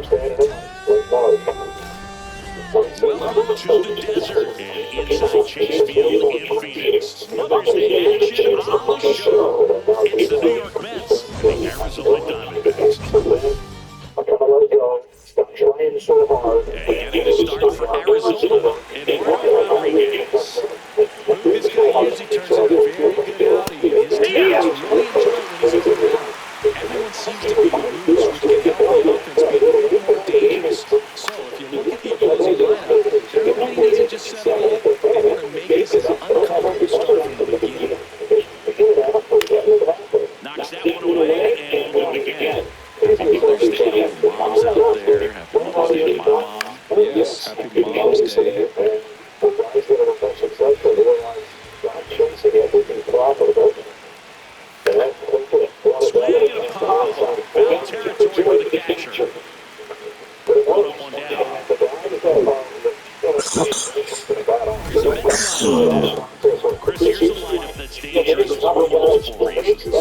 Welcome to the desert and inside Chase Field in Phoenix. Mother's Day action on the show. It's the New York Mets and the Arizona Diamondbacks. And getting the start for Arizona, Eduardo Rodriguez. This guy usually turns in a very good outing, and his teammates really enjoy when he's on the mound. Everyone seems to be loose, which can help the offense be a little more dangerous. So if you look at the opposing lineup, everybody doesn't just settle in. They want to make this an uncomfortable start from the beginning. Knocks that one away, and we'll do it again. Happy Mother's Day, moms out there. Happy Mother's Day to my mom. Yes, happy Mom's Day. Swing and a pop. Foul territory for the catcher. One up, one down. Here's a Mets lineup. Chris, here's a lineup that's dangerous for multiple reasons. I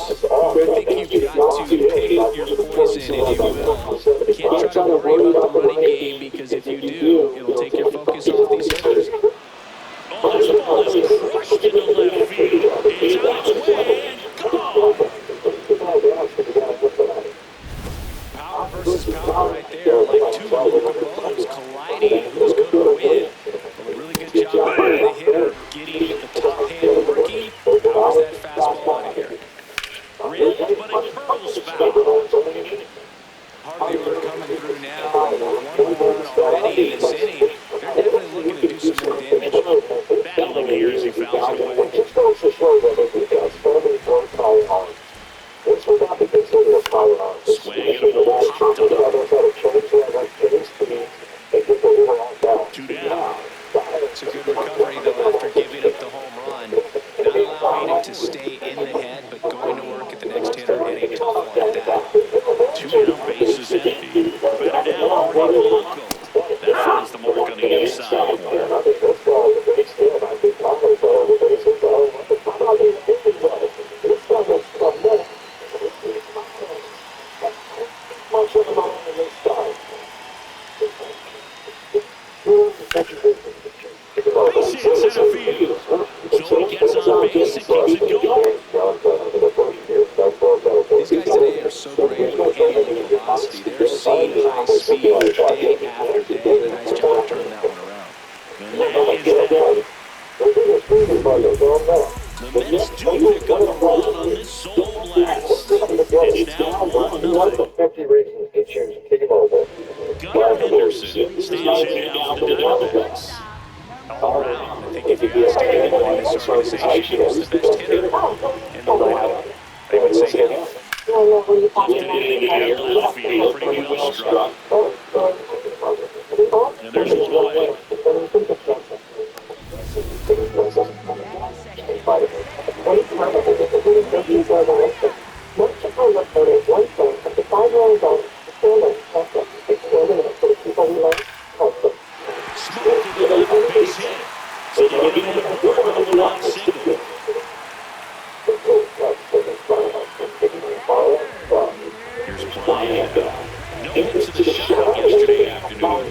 think you've got to pick your poison, if you will. You can't try to worry about the running game, because if you do, it'll take your focus off these hitters. Oh, this ball is crushed into left field. It's on its way and gone. Power versus power right there, like two locomotives colliding. Who's going to win? Well, a really good job by the hitter getting the top hand working. Powers that fastball out of here. Rim, but it curls foul. Hardly ever coming through now. One home run already in this inning. They're definitely looking to do some more damage. Battling here as he fouls it away. Swing and a ball popped up. Two down. It's a good recovery, though, after giving up the home run. Not allowing it to stay in the head, but going to work at the next hitter and a tough one at that. Two down, bases empty. Better now, already Polanco. That finds the mark on the inside corner. Base hit center field. So he gets on base and keeps it going. These guys today are so great with handling velocity. They're seeing high speed day after day. Nice job turning that one around. And that is that. The Mets do pick up a run on this solo blast. It's now 1-0. Gunnar Henderson stands in now for the Diamondbacks. All around, I think if you asked anyone in this organization who's the best hitter in the lineup, they would say him. Lifted in the air, left field, pretty well struck. And there's one away. Smoked to the left, base hit. So they're going to have more with a one-out single. Here's Bryant. No hits in the shutout yesterday afternoon.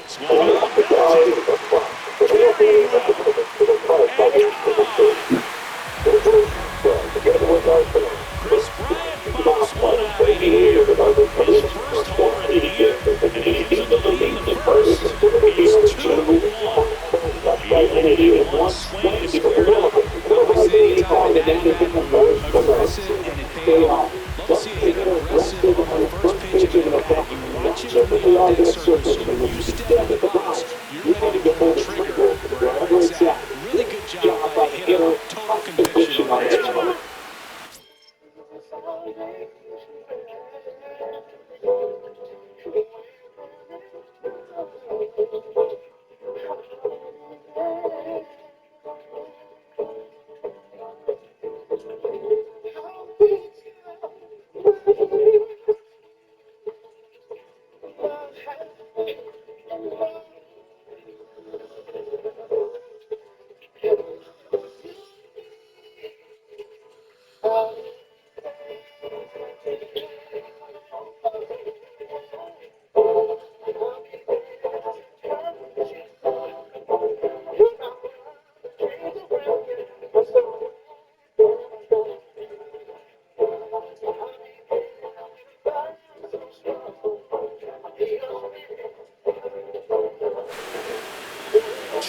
Swung on, belted. Carrying Chris Bryant pops one out of here. His first homer of the year, and he gives him the lead in the first. It's 2-1. He only needed one swing to square it up. Obviously, anytime in the Diamondback aggressive and it paid off. Love to see a hitter aggressive on the first pitch of the bat. You watch it when you're on that surface. So when you step in the box, you're ready to pull the trigger wherever it's at. Really good job by the hitter. Total conviction on that one.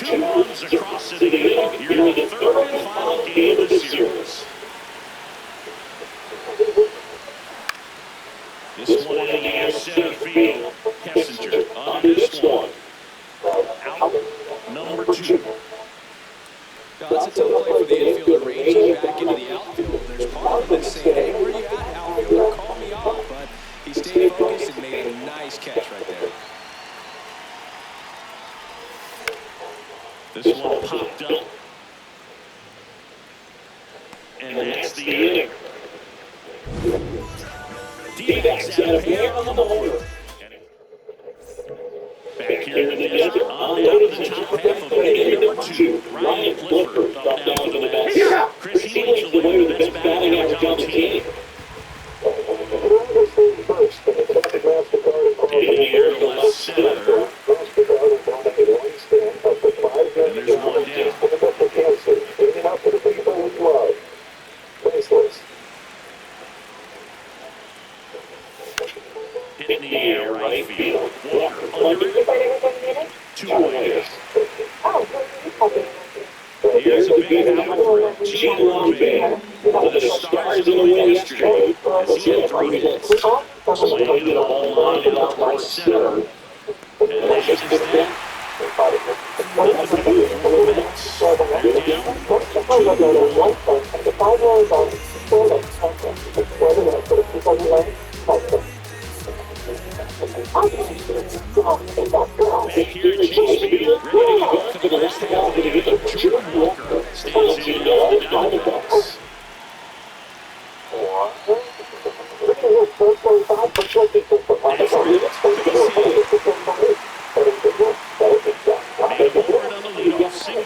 2 runs across an inning. You're in the 3rd and final game of the series. This one in the air, center field. Kessinger on this one. Out, number 2. That's a tough play for the infielder, ranging back into the outfield. There's part of him that's saying, hey, where are you at, outfielder? Call me off. But he stayed focused and made a nice catch right there. This one popped up. And that's the inning. D-backs out of pair on the motor. Back here in the desert, on down to the top half of inning number 2. Ryan Clifford up now for the Mets. Chris Healy's the leader. That's batting average on the team. In the air to left center. And there's one down. Hit in the air, right field. Walker under it. 2 away. Here's a big out for Gene Lopez. One of the stars of the league yesterday, as he had 3 hits. Swinging the ball line out towards center. And that's just that. Nothing to do for the Mets. They're down 2-1. Back here at Chase Field, ready to go for the last half of the game. Jordan Walker stands in for the Diamondbacks. That's right, base hit. Made a board on the leadoff single.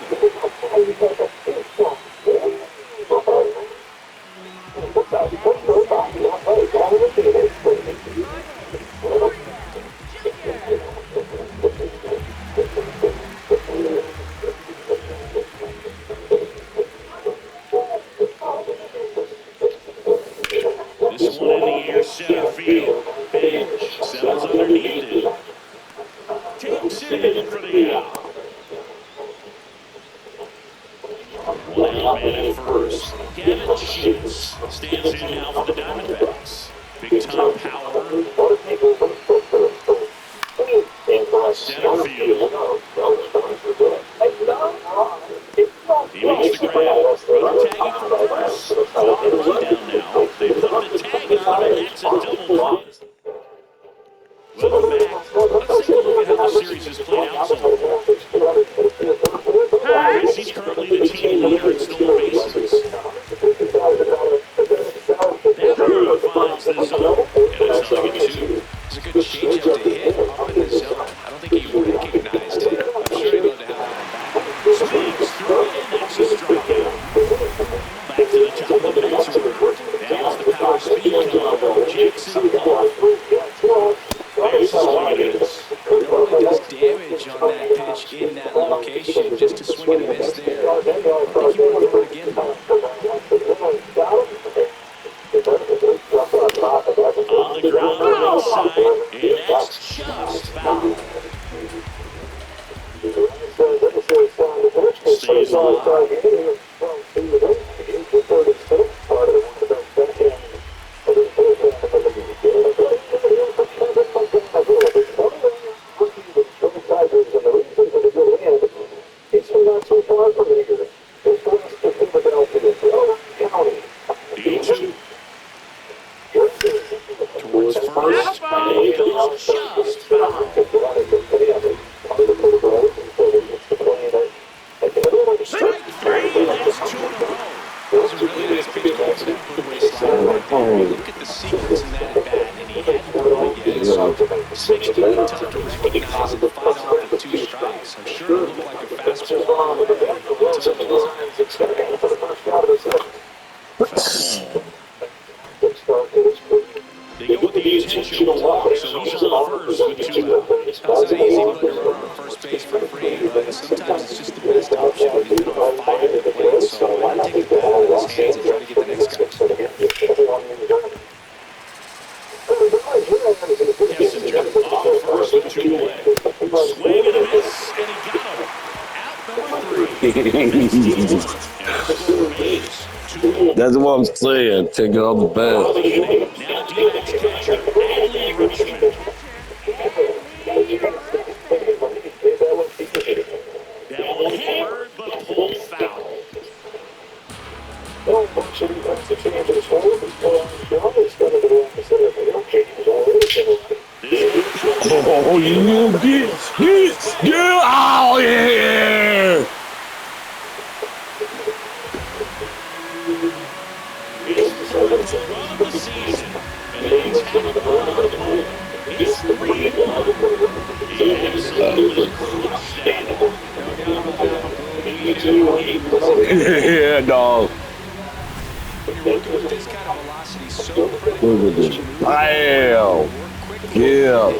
This one in the air, center field. Bench settles underneath it. Takes it in for the out. One out man at first. Gavin Sheets stands in now for the Diamondbacks. Big time power. Center field. He makes the grab. Runner tagging from first. One down now. They put the tag on, and that's a double play. Welcome back. Let's take a look at how the series has played out so far. As he's currently the team leader in stolen bases. That one finds the zone, and it's only a 2. It's a good changeup to hit up in the zone. I don't think he recognized it. I'm sure he'd love to have that back. Swings through it, and that's a strikeout. Back to the top of the Mets order. That's the power speed combo. Jackson off. There's the swing and a miss. Normally does damage on that pitch in that location. Just to swing and a miss there. I don't think he would have thrown it again, though. On the ground, right side, and that's just foul. Stays alive. Towards first, and he goes just foul. Strike 3, that's 2 in a row. That was a really nice pitch going to that put-away slider right there. You look at the sequence in that at bat, and he hadn't thrown it yet. So this makes it really tough to recognize and fight off the 2 strikes. I'm sure it looked like a fastball until it wasn't. They go with the intentional walk, so he's on first with 2 out. It's not easy putting a runner on first base for free, but sometimes it's just the best option when he's been on fire at the plate. So why not take the bat out of his hands and try to get the next guy? Kessinger off first with 2 away. Swing and a miss, and he got him. Out And the score remains 2-1. That's what I'm saying. Take it off the bench. Now the D-backs catcher, Adley Rutschman. That will hammer the pulled foul. Oh, you get out here! His third run of the season, and then he's had a run on home. He's 3-1. He absolutely crushed that. Yeah, dog. When you're working with this kind of velocity, so critical. Look at this. Bam! Yeah.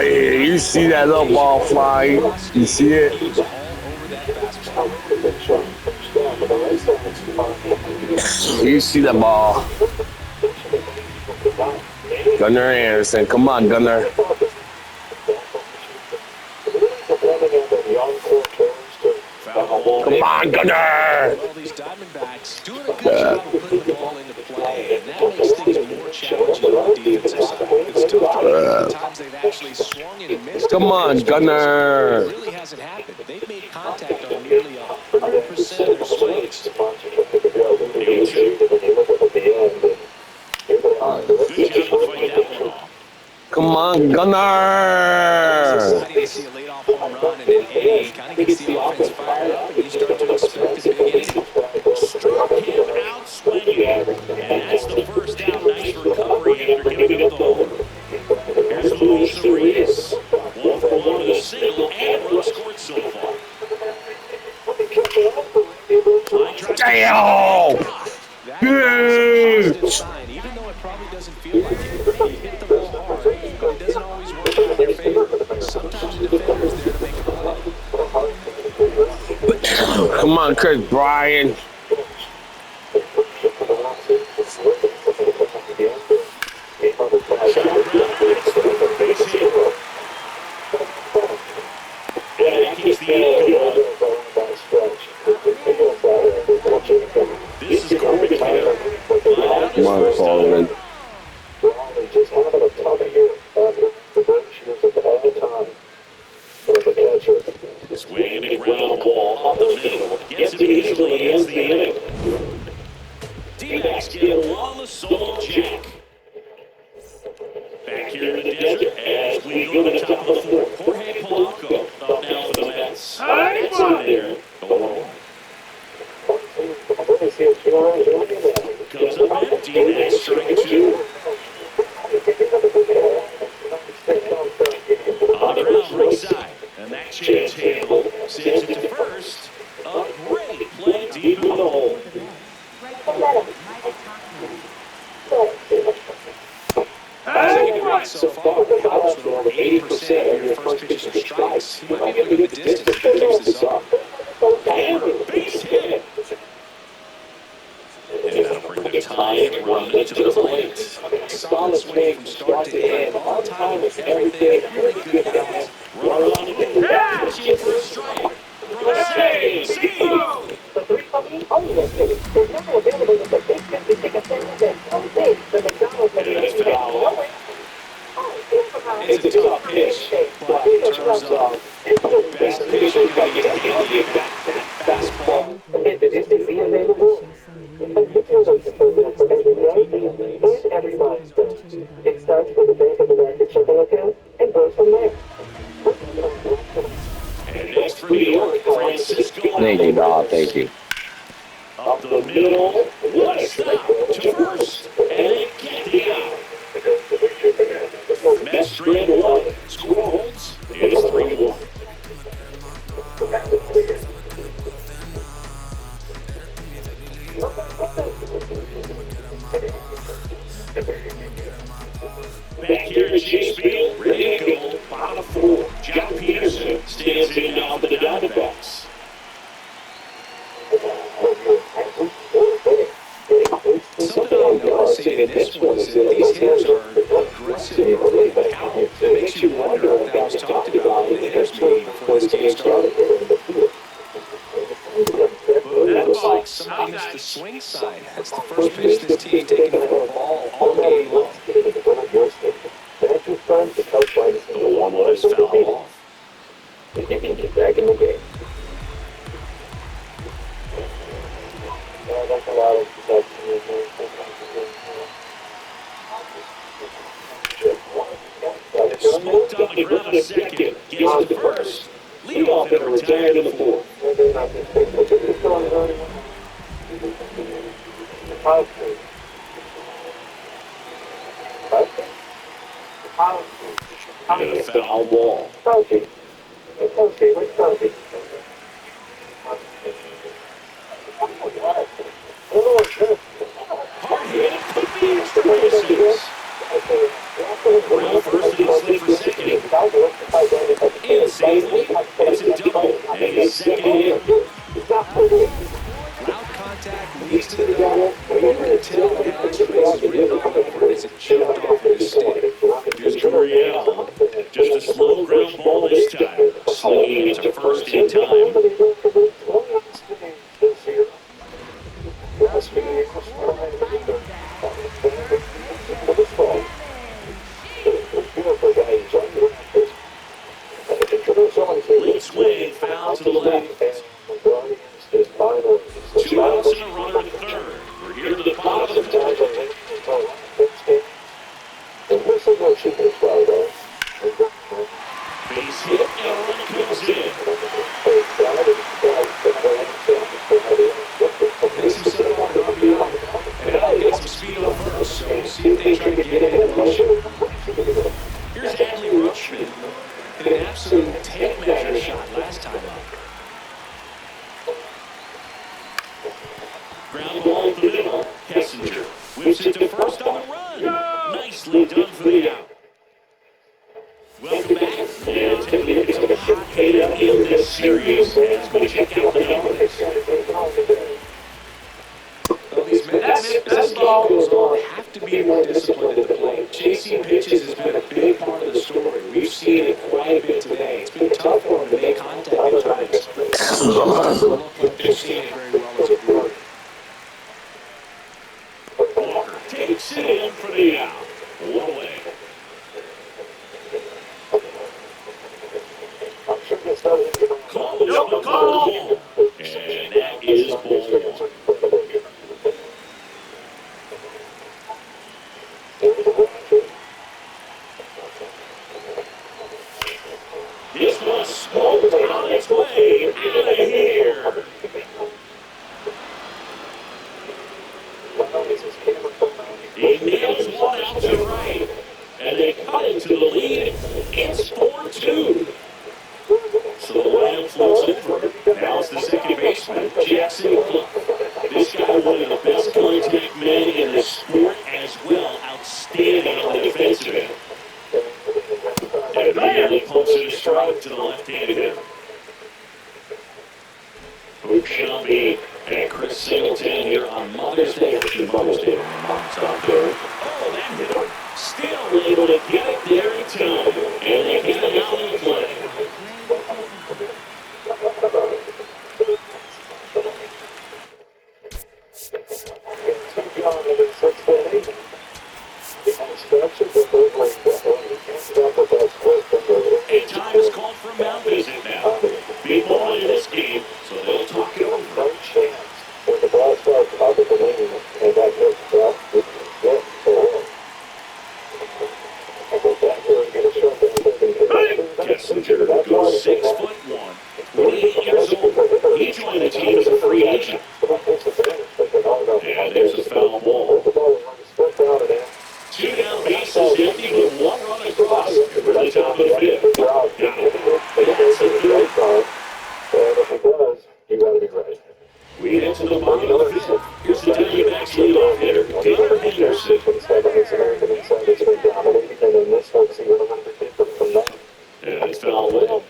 You see that little ball flying? You see it? He's all over that fastball. You see that ball? Gunnar Anderson. Come on, Gunnar. Come on, Gunnar! Well, these Diamondbacks doing a good job of putting the ball into play, and that makes things more challenging on the defensive side. It's tough to believe the times they've actually swung and missed. Come on, Gunnar! It really hasn't happened. They've made contact on nearly 100% of their swings. Good job to fight that one off. Come on, Gunnar! It's exciting to see a leadoff home run, and then A kind of gets the offense fired up, and you start to expect a big inning. Struck him out swinging. And that's the first out. Nice recovery after giving up the home. Here's Luis Arias. 1-for-1 with a single and a run scored so far. Damn! That is a positive sign, even though it probably doesn't feel like it. You hit the ball hard, but it doesn't always work out in your favor. Sometimes the defender's there to make a play. Come on, Chris Bryan. This is garbage here. Come on, Sullivan. Swinging a ground ball off the middle. Gets it easily, ends the inning. D-backs get one on the solo jack. Back here in the desert as we go to the top of the fourth. Jorge Polanco up now for the Mets. That's in there. Comes up empty. That's strike two. On the ground, right side. And that chance handle sends it to first. A great play deep in the hole. Second great so far. Cubs with over 80% of your first pitches are strikes. He might be able to go the distance if he keeps this up. Hammer, base hit. And that'll bring the tying run to the plate. Solid swing from start to end. On time with everything. Really good balance. Run on the move. Pitching for a strike. Throw save. It's a tough pitch, but in terms of best pitch, you're going to get that fastball. It starts with the bank of the record checking account and goes from there. And next for New York, Francisco. Thank you, dog. Thank you. Up the middle. What a stop to first. And they get the out. Mets strand one. Score holds. It's 3-1. Back here at Chase Field, ready to go. Bottom of four. John Peterson stands in now for the Diamondbacks. Something I'm noticing in this one is that these hitters are aggressive and powerful. It makes you wonder if that was talked about in the hitters meeting before this game started. he's taken over the ball all game long. The 1-1 is foul off. Get back in the game. That's a lot of Smoked on the ground a second. Gets to first. Leadoff hitter retired in the fourth. And a foul ball. Hard hit. It could be extra bases. Around first and he'll slid for second. And safely, it's a double. And his second hit. Ground contact leads to the double. But you can tell the extra bases written all over it as it jumped off of his stick. Here's Gurriel. Just a slow ground ball this time. Slinging it to first in time. Late swing, foul to the left. 2 outs and a runner at third. We're here to the bottom of the fourth. Base hit and a run comes in. Makes him set up on RBI. And now he gets some speed on first. So we'll see if they try to get in and rush him. Here's Adley Rutschman. Hit an absolute tape measure shot last time up. Ground ball up the middle. Kessinger whips it to first on the run. Nicely done for the out. Welcome back. And taking it to the hot hitter in this series as we check out the numbers. Well, these men, as the game goes on, have to be more disciplined at the plate. Chasing pitches has been a big part of the story. We've seen it quite a bit today. It's been tough for them to make contact at times. It doesn't look like they're seeing it very well as a group. Walker takes it in for the out. 1 away. Close the call. And that is ball 1. This was smoked on its way out of here. He nails one out to right, and they cut into the lead. It's 4-2. So the lineup floats over. Now it's the second baseman, Jackson Cook. This guy, one of the best contact men in the sport as well. Outstanding on the defensive end. And immediately pumps it a strike to the left-handed hitter. Hope Shelby and Chris Singleton here on Mother's Day. Happy Mother's Day, Mom's out there. Oh, that hitter still able to get it there in time. And they get it out of play. A time is called for a mound visit now. Big ball in this game, so they'll talk it over. Kessinger goes 6'1", 28 years old. He joined the team as a free agent. And there's a foul ball. 2 down, bases empty, but 1 run across for the top of the fifth. Got it. That's the third. We head to the bottom of the fifth. Here's the Diamondback's leadoff hitter, Taylor Henderson. And it's foul ball.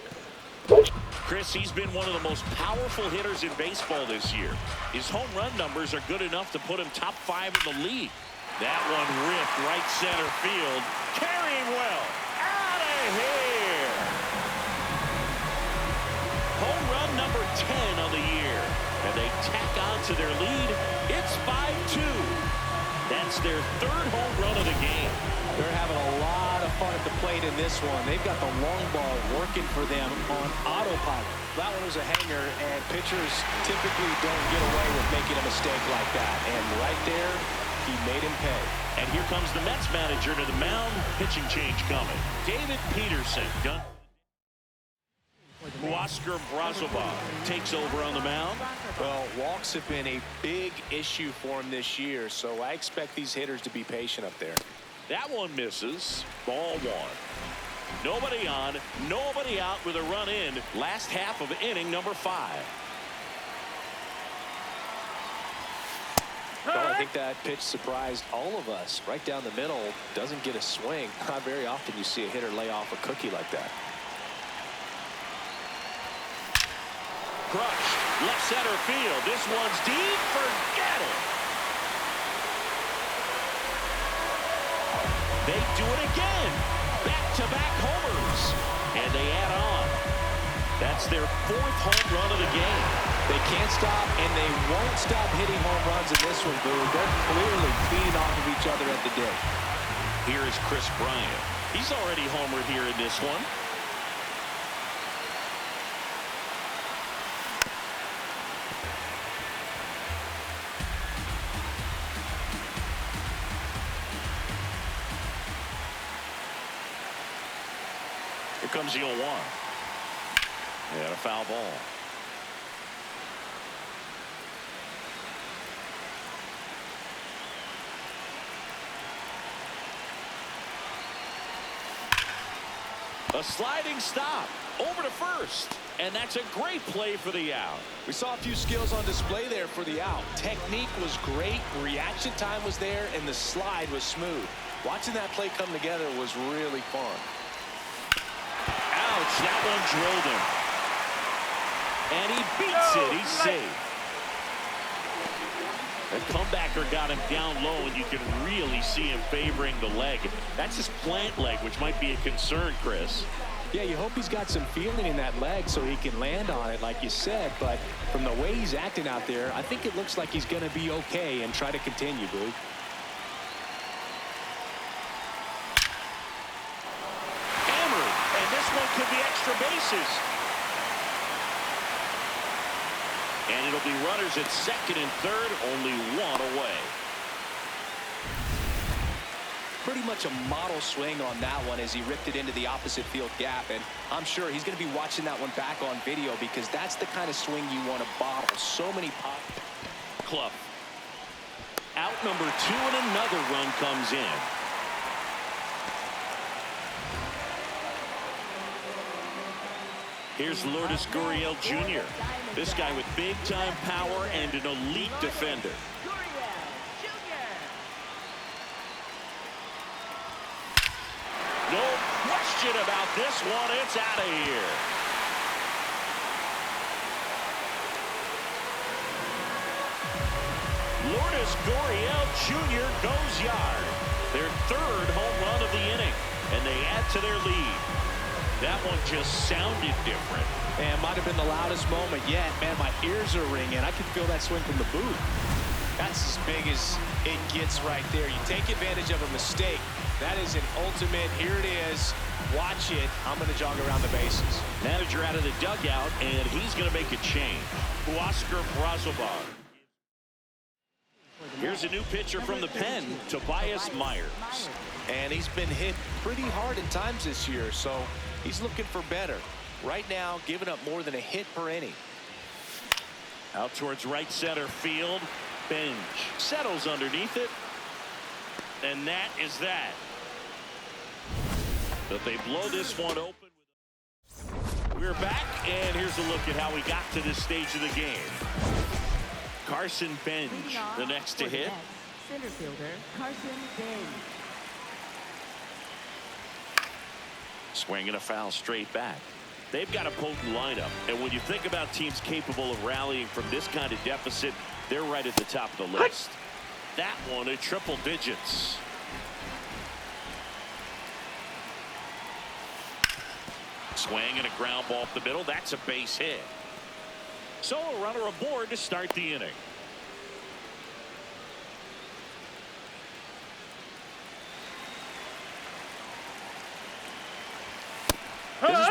Chris, he's been one of the most powerful hitters in baseball this year. His home run numbers are good enough to put him top 5 in the league. That one ripped right center field. Carrying well. Out of here. Home run number 10 on the year. And they tack on to their lead. It's 5-2. That's their third home run of the game. They're having a lot of fun at the plate in this one. They've got the long ball working for them on autopilot. That one was a hanger, and pitchers typically don't get away with making a mistake like that. And right there, he made him pay. And here comes the Mets manager to the mound. Pitching change coming. David Peterson. Oscar Brazoba takes over on the mound. Well, walks have been a big issue for him this year, so I expect these hitters to be patient up there. That one misses. Ball one. Nobody on, nobody out with a run in. Last half of inning number 5. Well, I think that pitch surprised all of us. Right down the middle, doesn't get a swing. Not very often you see a hitter lay off a cookie like that. Crushed. Left center field. This one's deep. Forget it. They do it again. Back-to-back homers. And they add on. That's their 4th home run of the game. They can't stop, and they won't stop hitting home runs in this one, Boo. They're clearly feeding off of each other at the day. Here is Chris Bryant. He's already homered here in this one. Here comes the 0-1. And a foul ball. A sliding stop over to first, and that's a great play for the out. We saw a few skills on display there for the out. Technique was great, reaction time was there, and the slide was smooth. Watching that play come together was really fun. Ouch, that one drilled him. And he beats it. He's safe. The comebacker got him down low, and you can really see him favoring the leg. That's his plant leg, which might be a concern, Chris. Yeah, you hope he's got some feeling in that leg so he can land on it, like you said. But from the way he's acting out there, I think it looks like he's going to be okay and try to continue, Boo. Hammered, and this one could be extra bases. And it'll be runners at second and third, only one away. Pretty much a model swing on that one as he ripped it into the opposite field gap. And I'm sure he's going to be watching that one back on video because that's the kind of swing you want to bottle. So many pop. Clough. Out number 2, and another run comes in. Here's Lourdes Gurriel Jr. This guy with big-time power and an elite defender. No question about this one. It's out of here. Lourdes Gurriel Jr. goes yard. Their 3rd home run of the inning, and they add to their lead. That one just sounded different. Man, might have been the loudest moment yet. Man, my ears are ringing. I can feel that swing from the booth. That's as big as it gets right there. You take advantage of a mistake. That is an ultimate. Here it is. Watch it. I'm going to jog around the bases. Manager out of the dugout, and he's going to make a change. Oscar Brazoba. Here's a new pitcher from the pen, Tobias Myers. And he's been hit pretty hard at times this year, so he's looking for better. Right now, giving up more than a hit per inning. Out towards right center field. Bench settles underneath it. And that is that. But they blow this one open. We're back, and here's a look at how we got to this stage of the game. Carson Bench, the next to hit. Center fielder Carson Bench. Swinging a foul straight back. They've got a potent lineup, and when you think about teams capable of rallying from this kind of deficit, they're right at the top of the list. That one at triple digits. Swing and a ground ball up the middle. That's a base hit. So a runner aboard to start the inning.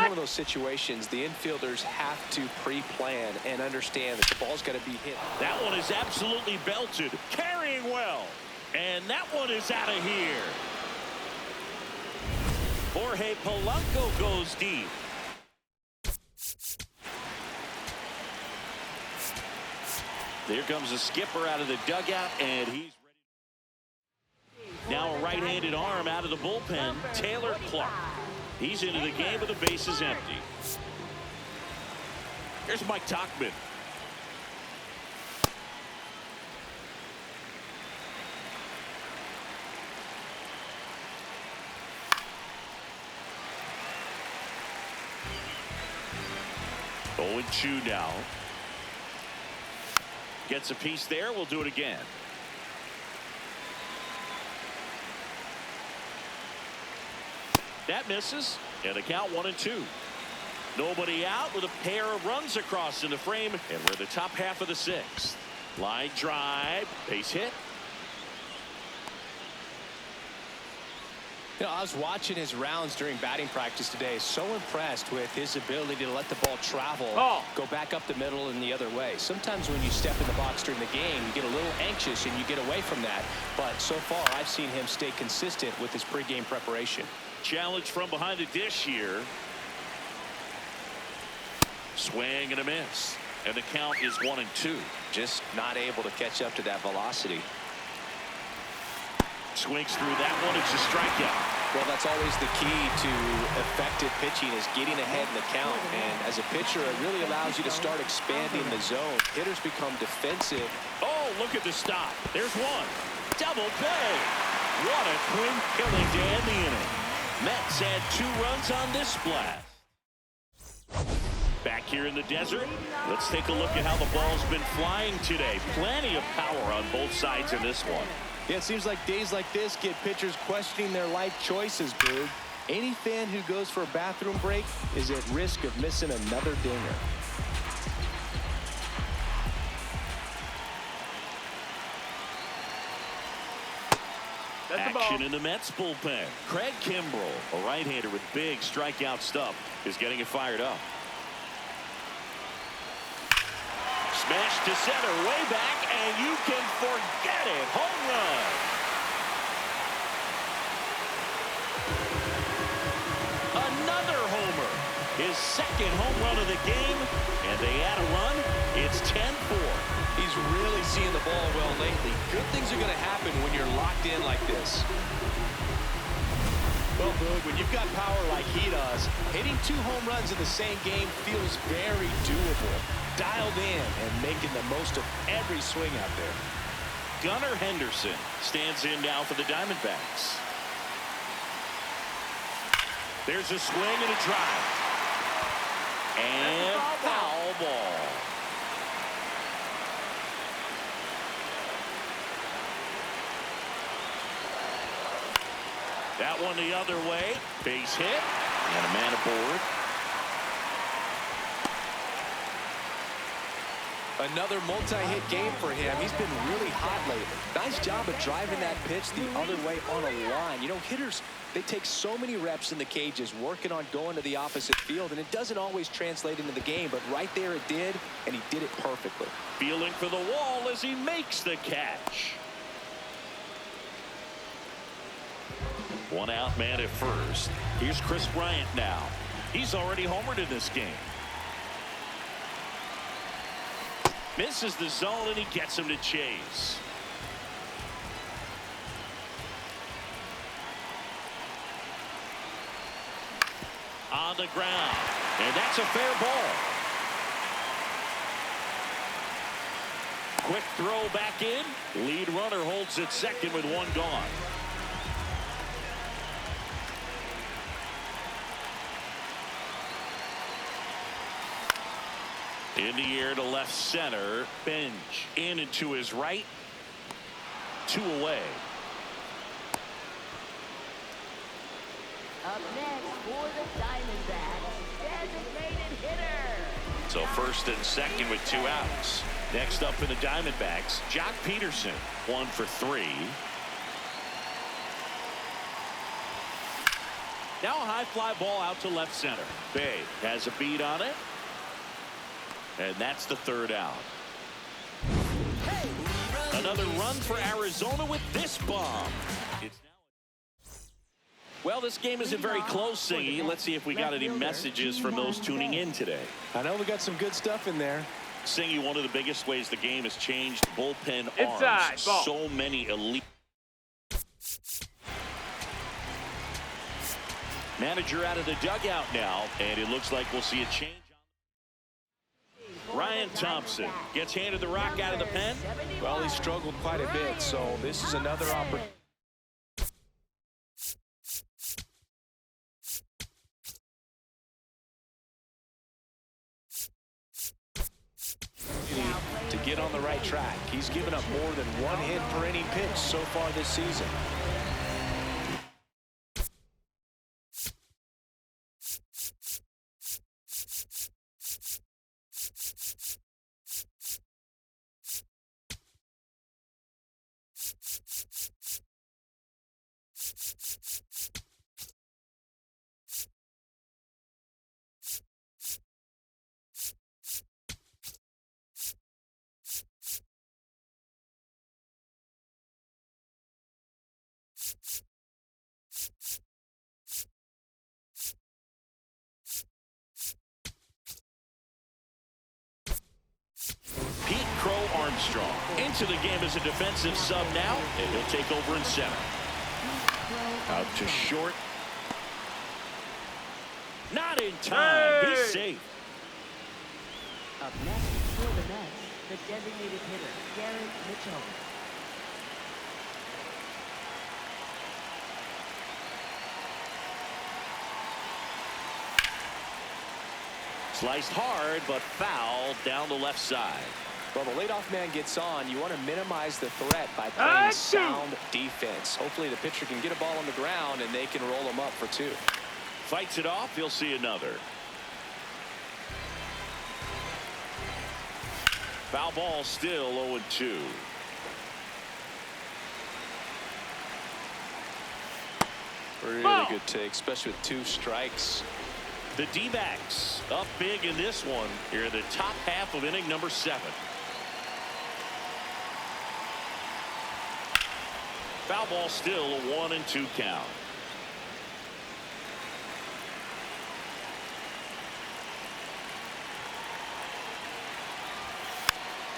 one of those situations the infielders have to pre-plan and understand that the ball's got to be hit. That one is absolutely belted, carrying well. And that one is out of here. Jorge Polanco goes deep. There comes a skipper out of the dugout, and he's ready. Now a right-handed arm out of the bullpen, Taylor Clark. He's into the game with the bases empty. Here's Mike Tauchman. Oh, and 2 now. Gets a piece there. We'll do it again. That misses. And the count 1-2. Nobody out with a pair of runs across in the frame. And we're in the top half of the 6th. Line drive. Base hit. You know, I was watching his rounds during batting practice today. So impressed with his ability to let the ball travel, go back up the middle and the other way. Sometimes when you step in the box during the game, you get a little anxious and you get away from that. But so far, I've seen him stay consistent with his pregame preparation. Challenge from behind the dish here. Swing and a miss. And the count is 1-2. Just not able to catch up to that velocity. Swings through that one. It's a strikeout. Well, that's always the key to effective pitching, is getting ahead in the count. And as a pitcher, it really allows you to start expanding the zone. Hitters become defensive. Oh, look at the stop. There's one. Double play. What a quick killing to end the inning. Mets had 2 runs on this splash. Back here in the desert, let's take a look at how the ball's been flying today. Plenty of power on both sides in this one. Yeah, it seems like days like this get pitchers questioning their life choices, Boog. Any fan who goes for a bathroom break is at risk of missing another dinger. Action in the Mets bullpen. Craig Kimbrell, a right-hander with big strikeout stuff, is getting it fired up. Smash to center, way back, and you can forget it. Home run. Another homer. His second home run of the game, and they add a run. It's 10-4. He's really seeing the ball well lately. Good things are going to happen when you're locked in like this. Well, Boog, when you've got power like he does, hitting 2 home runs in the same game feels very doable. Dialed in and making the most of every swing out there. Gunnar Henderson stands in now for the Diamondbacks. There's a swing and a drive. And foul ball. That one the other way. Base hit. And a man aboard. Another multi-hit game for him. He's been really hot lately. Nice job of driving that pitch the other way on a line. You know, hitters, they take so many reps in the cages working on going to the opposite field, and it doesn't always translate into the game, but right there it did, and he did it perfectly. Feeling for the wall as he makes the catch. 1 out, man at first. Here's Chris Bryant now. He's already homered in this game. Misses the zone, and he gets him to chase. On the ground, and that's a fair ball. Quick throw back in. Lead runner holds at second with 1 gone. In the air to left center. Bench in and to his right. 2 away. Up next for the Diamondback, designated hitter. So first and second with 2 outs. Next up for the Diamondbacks, Jock Peterson, 1 for 3. Now a high fly ball out to left center. Bay has a beat on it. And that's the third out. Another run for Arizona with this bomb. Well, this game isn't very close, Singy. Let's see if we got any messages from those tuning in today. I know we got some good stuff in there. Singy, one of the biggest ways the game has changed, bullpen Inside, arms. ball. So many elite. Manager out of the dugout now, and it looks like we'll see a change. Ryan Thompson gets handed the rock out of the pen. Well, he struggled quite a bit, so this is another opportunity to get on the right track. He's given up more than one hit per inning pitch so far this season. Armstrong into the game as a defensive sub now, and he'll take over in center. Out to short. Not in time. Hey! He's safe. Up next for the Mets, the designated hitter, Garrett Mitchell. Sliced hard, but foul down the left side. Well, the leadoff man gets on. You want to minimize the threat by playing sound defense. Hopefully the pitcher can get a ball on the ground and they can roll him up for two. Fights it off. You'll see another. Foul ball still 0-2. Really good take, especially with two strikes. The D-backs up big in this one here in the top half of inning number 7. Foul ball still a 1-2 count.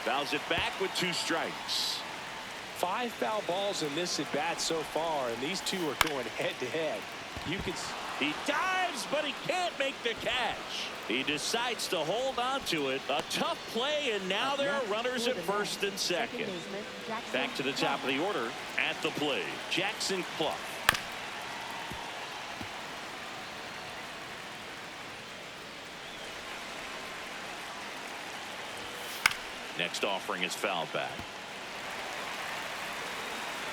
Fouls it back with 2 strikes. 5 foul balls in this at bat so far, and these two are going head to head. You can. He dives, but he can't make the catch. He decides to hold on to it. A tough play, and now there are runners at first and second. Back to the top of the order at the plate, Jackson Clough. Next offering is foul back.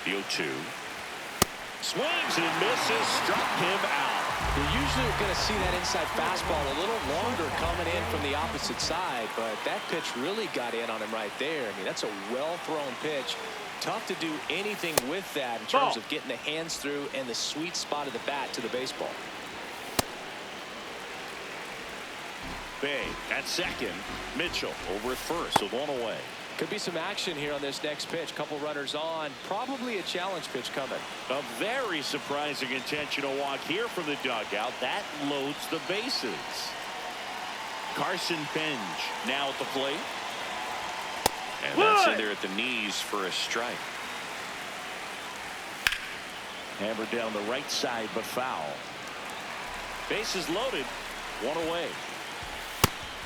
The 0-2. Swings and misses, struck him out. You're usually going to see that inside fastball a little longer coming in from the opposite side, but that pitch really got in on him right there. I mean, that's a well-thrown pitch. Tough to do anything with that in terms of getting the hands through and the sweet spot of the bat to the baseball. Bay at second. Mitchell over at first with 1 away. Could be some action here on this next pitch. Couple runners on. Probably a challenge pitch coming. A very surprising intentional walk here from the dugout. That loads the bases. Carson Benj now at the plate. And that's in there at the knees for a strike. Hammered down the right side, but foul. Bases loaded. 1 away.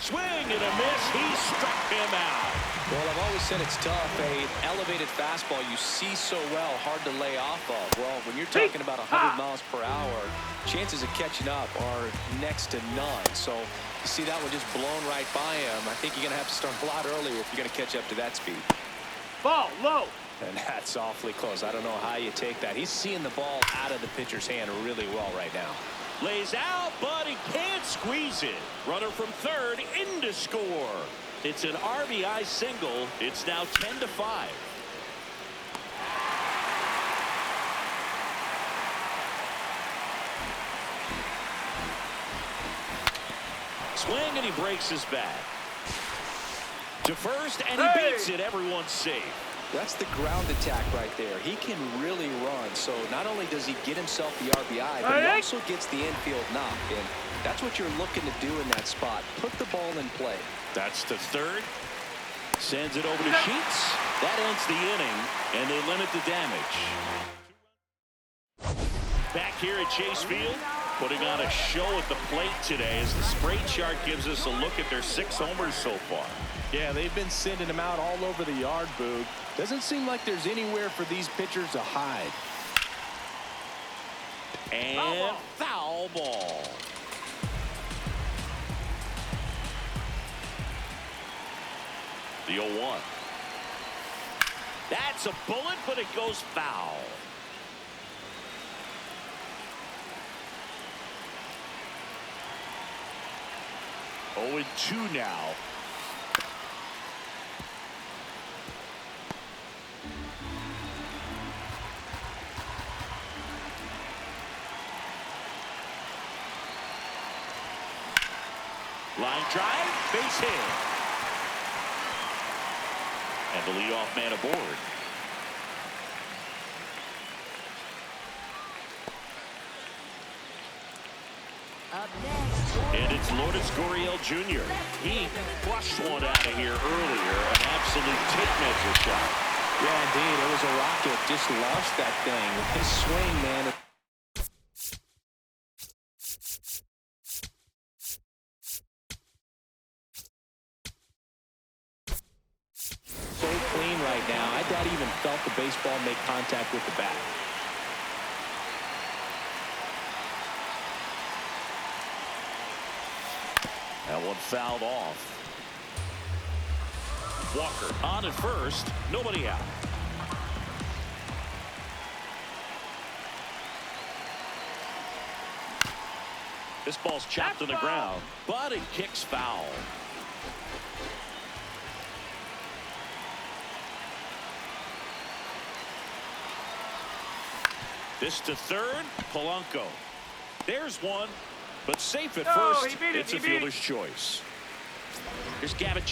Swing and a miss. He struck him out. Well, I've always said it's tough. An elevated fastball you see so well, hard to lay off of. Well, when you're talking about 100 miles per hour, chances of catching up are next to none. So you see that one just blown right by him. I think you're going to have to start a lot earlier if you're going to catch up to that speed. Ball low. And that's awfully close. I don't know how you take that. He's seeing the ball out of the pitcher's hand really well right now. Lays out, but he can't squeeze it. Runner from third in to score. It's an RBI single. It's now 10-5. Swing, and he breaks his bat. To first, and he beats it. Everyone's safe. That's the ground attack right there. He can really run. So not only does he get himself the RBI, but he also gets the infield knock. And that's what you're looking to do in that spot. Put the ball in play. That's to third. Sends it over to Sheets. That ends the inning, and they limit the damage. Back here at Chase Field, putting on a show at the plate today as the spray chart gives us a look at their 6 homers so far. Yeah, they've been sending him out all over the yard, Boog. Doesn't seem like there's anywhere for these pitchers to hide. And foul ball. The 0-1. That's a bullet, but it goes foul. Oh, and 2 now. Line drive, base hit. And the leadoff man aboard. Up next. And it's Lourdes Gurriel Jr. He crushed one out of here earlier. An absolute tape measure shot. Yeah, indeed. It was a rocket. Just lost that thing. His swing, man. So clean right now. I doubt he even felt the baseball make contact with the bat. That one fouled off. Walker on at first. Nobody out. This ball's chopped to the ground, but it kicks foul. This to third. Polanco. There's one. But safe at first. It's a fielder's choice. Here's Gavin.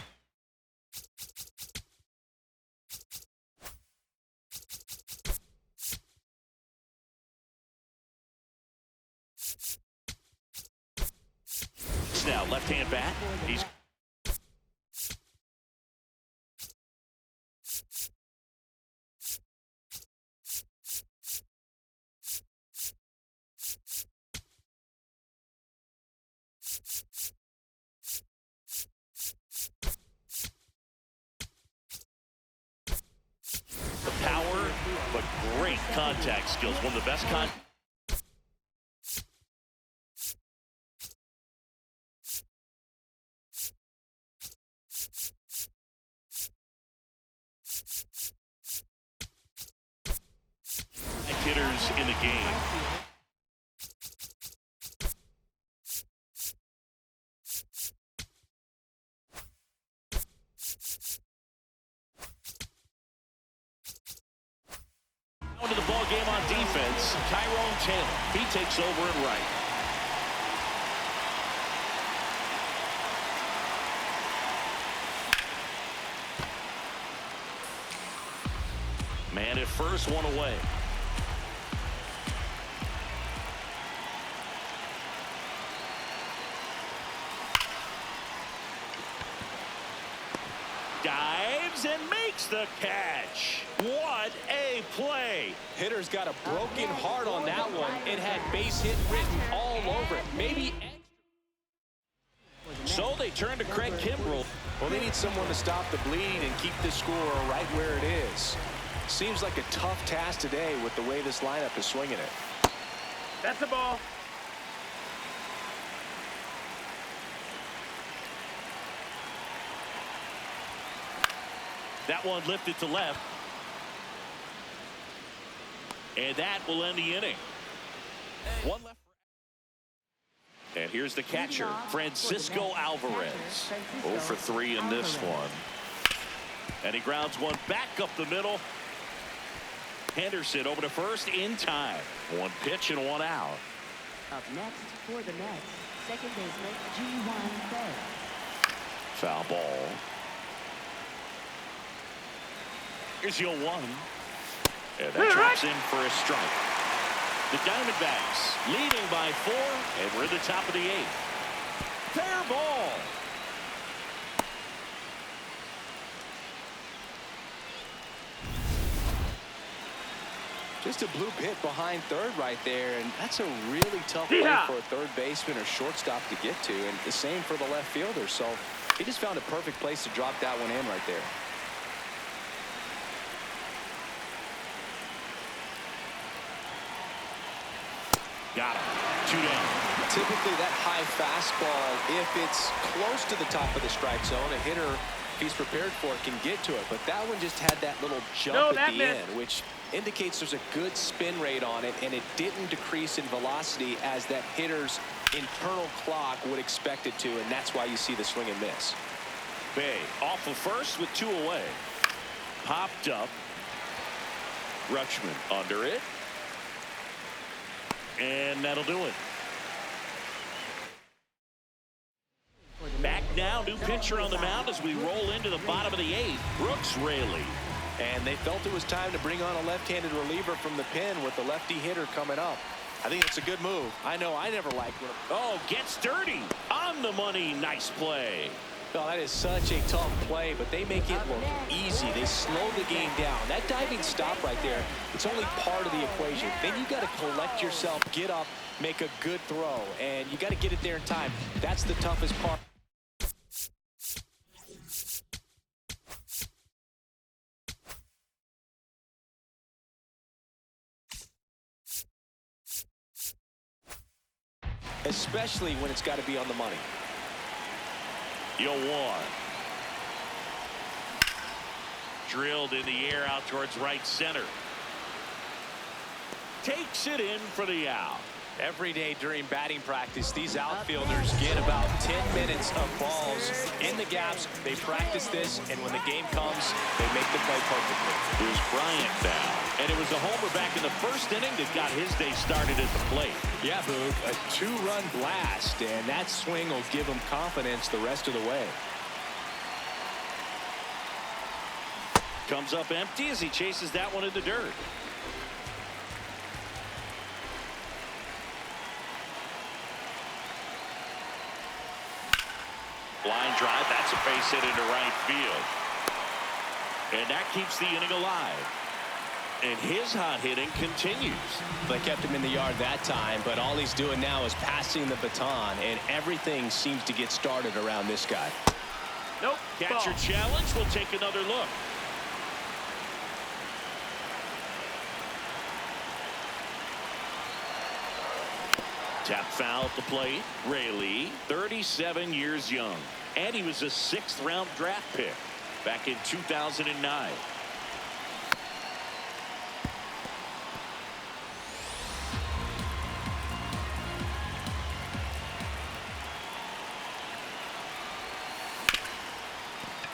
Now left-hand bat. He's power, but great contact skills. One of the best hitters in the game. Into the ball game on defense, Tyrone Taylor. He takes over at right. Man at first, one away. Dives and makes the catch. What a play. Hitter's got a broken heart on that one. It had base hit written all over it. Maybe. So they turn to Craig Kimbrell. Well, they need someone to stop the bleeding and keep the score right where it is. Seems like a tough task today with the way this lineup is swinging it. That's the ball. That one lifted to left. And that will end the inning. One left. And here's the catcher, Francisco Alvarez. 0 for 3 in this one. And he grounds one back up the middle. Henderson over to first in time. One pitch and one out. Up next for the Mets, second baseman Ji-Hwan Bae. Foul ball. Here's your 1. And that drops in for a strike. The Diamondbacks leading by 4, and we're at the top of the 8th. Fair ball. Just a bloop hit behind third right there, and that's a really tough play for a third baseman or shortstop to get to, and the same for the left fielder. So he just found a perfect place to drop that one in right there. Got him. 2 down. Typically that high fastball, if it's close to the top of the strike zone, a hitter, if he's prepared for it, can get to it. But that one just had that little jump at the end, which indicates there's a good spin rate on it, and it didn't decrease in velocity as that hitter's internal clock would expect it to, and that's why you see the swing and miss. Bay off of first with 2 away. Popped up. Rutschman under it. And that'll do it. Back now, new pitcher on the mound as we roll into the bottom of the 8th. Brooks Raley. And they felt it was time to bring on a left-handed reliever from the pen with the lefty hitter coming up. I think it's a good move. I know I never liked it. Oh, gets dirty. On the money. Nice play. Oh, that is such a tough play, but they make it look easy. They slow the game down. That diving stop right there, it's only part of the equation. Then you got to collect yourself, get up, make a good throw, and you got to get it there in time. That's the toughest part. Especially when it's got to be on the money. You'll one. Drilled in the air out towards right center. Takes it in for the out. Every day during batting practice, these outfielders get about 10 minutes of balls in the gaps. They practice this, and when the game comes, they make the play perfectly. Here's Bryant now. And it was a homer back in the first inning that got his day started at the plate. Yeah, Boog, a 2-run blast, and that swing will give him confidence the rest of the way. Comes up empty as he chases that one in the dirt. Line drive, that's a base hit into right field. And that keeps the inning alive. And his hot hitting continues. They kept him in the yard that time, but all he's doing now is passing the baton, and everything seems to get started around this guy. Nope. Catcher challenge. We'll take another look. Tap foul at the plate. Raley, 37 years young. And he was a 6th-round draft pick back in 2009.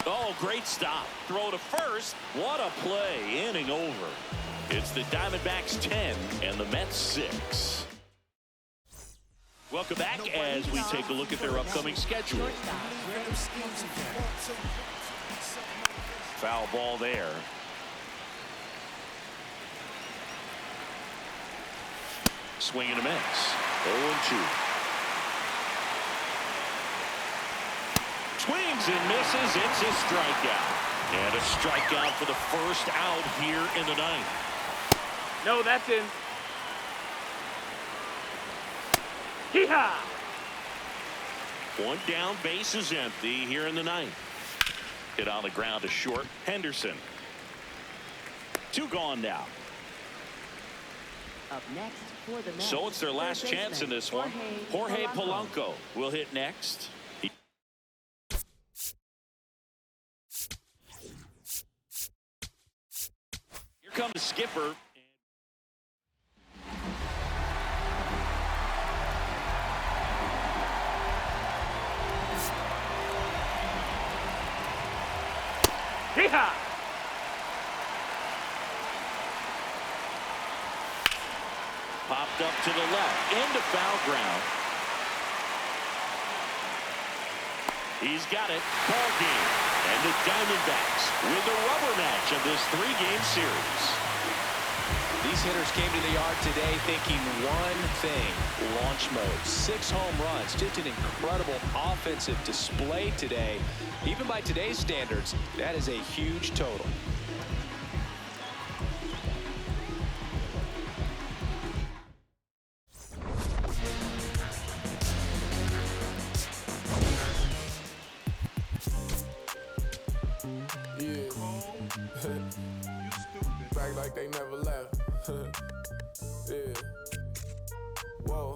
Oh, great stop. Throw to first. What a play. Inning over. It's the Diamondbacks 10 and the Mets 6. Welcome back as we take a look at their upcoming schedule. Foul ball there. Swing and a miss. 0-2. Swings and misses. It's a strikeout. And a strikeout for the first out here in the 9th. No, that's in. Hee-haw! One down, base is empty here in the 9th. Hit on the ground to short. Henderson. 2 gone now. Up next for the Mets, So it's their last chance in this one. Jorge Polanco will hit next. Here comes the skipper. Hee-haw! Popped up to the left, into foul ground. He's got it. Ball game. And the Diamondbacks win the rubber match of this 3-game series. These hitters came to the yard today thinking one thing, launch mode. 6 home runs, just an incredible offensive display today. Even by today's standards, that is a huge total. Back like they never left. Yeah. Whoa.